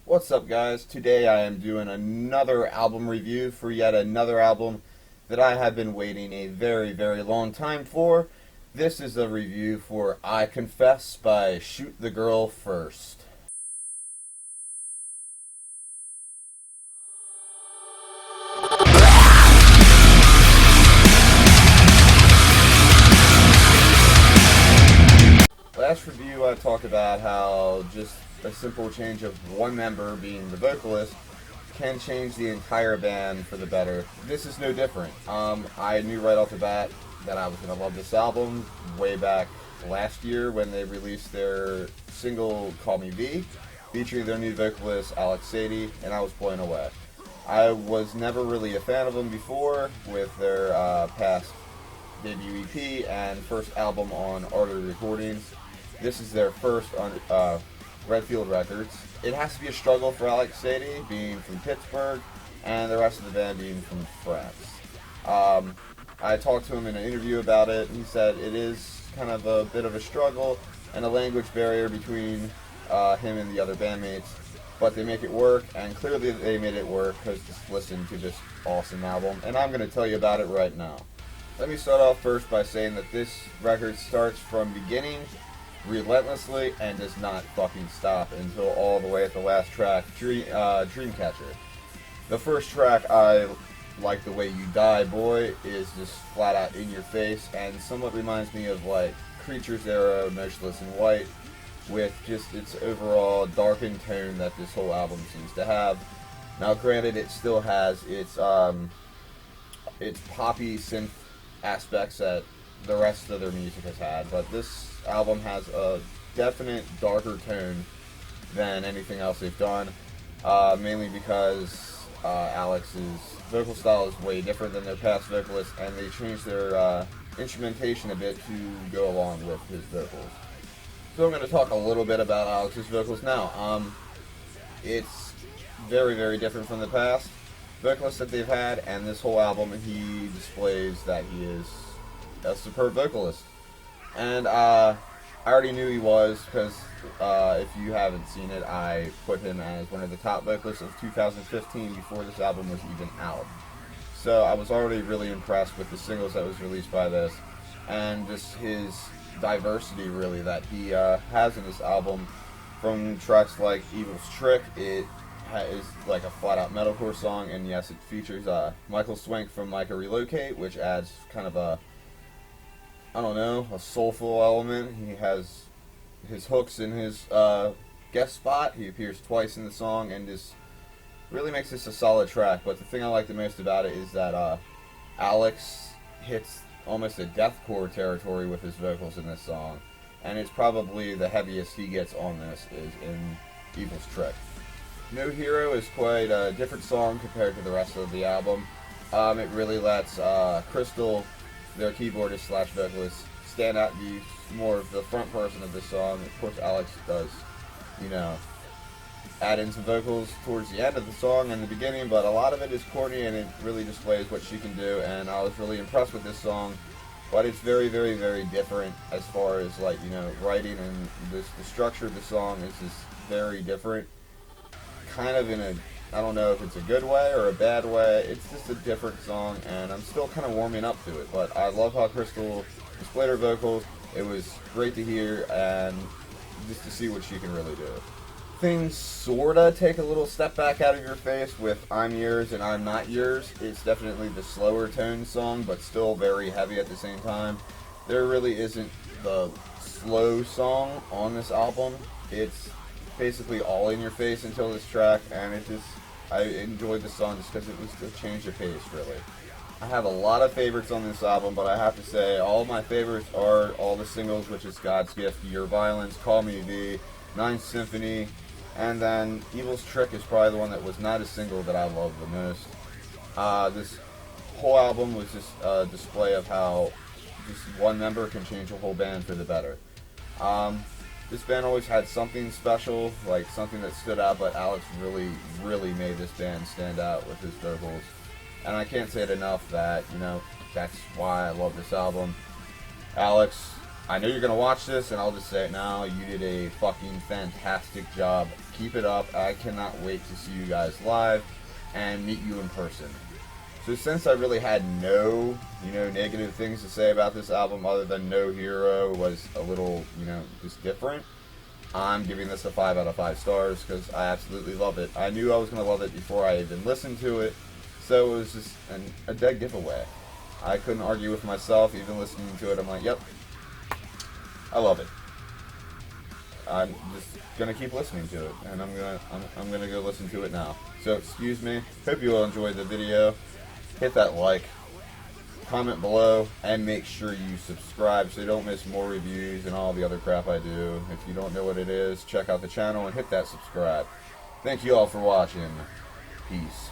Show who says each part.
Speaker 1: What's up, guys? Today I am doing another album review for yet another album that I have been waiting a very, very long time for. This is a review for I Confess by Shoot the Girl First. Last review I talked about how just a simple change of one member, being the vocalist, can change the entire band for the better. This is no different. I knew right off the bat that I was going to love this album way back last year when they released their single Call Me V, featuring their new vocalist Alex Sadie, and I was blown away. I was never really a fan of them before with their past debut EP and first album on Artery Recordings. This is their first on Redfield Records. It has to be a struggle for Alex Sadie, being from Pittsburgh, and the rest of the band being from France. I talked to him in an interview about it, and he said it is kind of a bit of a struggle and a language barrier between him and the other bandmates, but they make it work, and clearly they made it work because just listen to this awesome album, and I'm going to tell you about it right now. Let me start off first by saying that this record starts from beginning relentlessly and does not fucking stop until all the way at the last track, Dreamcatcher. The first track, I Like the Way You Die Boy, is just flat out in your face and somewhat reminds me of like Creature's era, Motionless in White, with just its overall darkened tone that this whole album seems to have. Now granted, it still has its poppy synth aspects that the rest of their music has had, but this album has a definite darker tone than anything else they've done, mainly because Alex's vocal style is way different than their past vocalists, and they changed their instrumentation a bit to go along with his vocals. So I'm going to talk a little bit about Alex's vocals now. It's very, very different from the past vocalists that they've had, and this whole album he displays that he is a superb vocalist. And I already knew he was because if you haven't seen it, I put him as one of the top vocalists of 2015 before this album was even out. So I was already really impressed with the singles that was released by this, and just his diversity really that he has in this album. From tracks like Evil's Trick, it is like a flat-out metalcore song, and yes, it features Michael Swank from Micah Relocate, which adds kind of a soulful element. He has his hooks in his guest spot. He appears twice in the song and just really makes this a solid track. But the thing I like the most about it is that Alex hits almost a deathcore territory with his vocals in this song, and it's probably the heaviest he gets on this is in Evil's Trick. No Hero is quite a different song compared to the rest of the album. It really lets Crystal, their keyboardist slash vocalist, stand out and be more of the front person of this song. Of course, Alex does, add in some vocals towards the end of the song and the beginning, but a lot of it is corny and it really displays what she can do, and I was really impressed with this song. But it's very, very, very different as far as writing, and the structure of the song is just very different. Kind of in a, I don't know if it's a good way or a bad way. It's just a different song, and I'm still kind of warming up to it. But I love how Crystal displayed her vocals. It was great to hear, and just to see what she can really do. Things sorta take a little step back out of your face with I'm Yours and I'm Not Yours. It's definitely the slower tone song, but still very heavy at the same time. There really isn't the slow song on this album. It's basically all in your face until this track, and I enjoyed the song just because it was a change of pace, really. I have a lot of favorites on this album, but I have to say all of my favorites are all the singles, which is God's Gift, Your Violence, Call Me V, Ninth Symphony, and then Evil's Trick is probably the one that was not a single that I love the most. This whole album was just a display of how just one member can change a whole band for the better. This band always had something special, like something that stood out, but Alex really, really made this band stand out with his vocals. And I can't say it enough that, that's why I love this album. Alex I know you're going to watch this, and I'll just say it now. You did a fucking fantastic job. Keep it up. I cannot wait to see you guys live and meet you in person. So since I really had no, negative things to say about this album other than No Hero was a little, just different, I'm giving this a 5 out of 5 stars because I absolutely love it. I knew I was going to love it before I even listened to it, so it was just a dead giveaway. I couldn't argue with myself, even listening to it. I'm like, yep, I love it. I'm just gonna keep listening to it, and I'm gonna go listen to it now. So excuse me. Hope you all enjoyed the video. Hit that like, comment below, and make sure you subscribe so you don't miss more reviews and all the other crap I do. If you don't know what it is, check out the channel and hit that subscribe. Thank you all for watching. Peace.